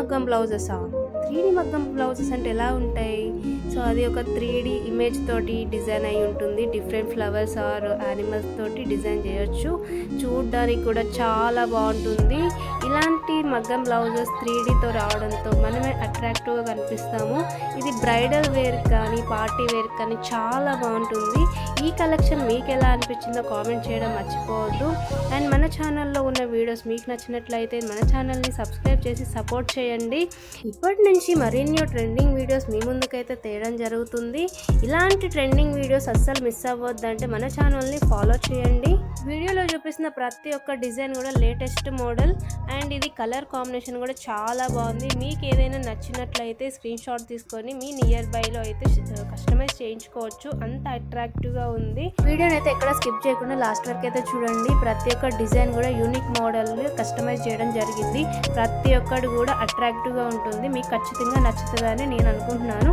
మగ్గం బ్లౌజెసా? 3D మగ్గం blouses అంటే ఎలా ఉంటాయి? సో అది ఒక 3D ఇమేజ్ తోటి డిజైన్ అయి ఉంటుంది. డిఫరెంట్ ఫ్లవర్స్ ఆర్ యానిమల్స్ తోటి డిజైన్ చేయొచ్చు. చూడడానికి కూడా చాలా బాగుంటుంది. ఇలాంటి మగ్గం బ్లౌజెస్ 3Dతో రావడంతో మనమే అట్రాక్టివ్గా కనిపిస్తాము. ఇది బ్రైడల్ వేర్ కానీ పార్టీ వేర్ కానీ చాలా బాగుంటుంది. ఈ కలెక్షన్ మీకు ఎలా అనిపించిందో కామెంట్ చేయడం మర్చిపోవద్దు. అండ్ మన ఛానల్లో ఉన్న వీడియోస్ మీకు నచ్చినట్లయితే మన ఛానల్ని సబ్స్క్రైబ్ చేసి సపోర్ట్ చేయండి. ఇప్పటి నుంచి మరిన్ని ట్రెండింగ్ వీడియోస్ మీ ముందుకైతే తేయడం జరుగుతుంది. ఇలాంటి ట్రెండింగ్ వీడియోస్ అస్సలు మిస్ అవ్వద్దంటే మన ఛానల్ని ఫాలో చేయండి. వీడియోలో చూపిస్తున్న ప్రతి ఒక్క డిజైన్ కూడా లేటెస్ట్ మోడల్ అండ్ ఇది కలర్ కాంబినేషన్ కూడా చాలా బాగుంది. మీకు ఏదైనా నచ్చినట్లయితే స్క్రీన్ షాట్ తీసుకొని మీ నియర్ బైలో అయితే కస్టమైజ్ చేయించుకోవచ్చు. అంత అట్రాక్టివ్గా ఉంది. వీడియోని అయితే ఎక్కడ స్కిప్ చేయకుండా లాస్ట్ వరకు అయితే చూడండి. ప్రతి ఒక్క డిజైన్ కూడా యూనిక్ మోడల్ కస్టమైజ్ చేయడం జరిగింది. ప్రతి ఒక్కటి కూడా అట్రాక్టివ్గా ఉంటుంది. మీకు ఖచ్చితంగా నచ్చుతుందని నేను అనుకుంటున్నాను.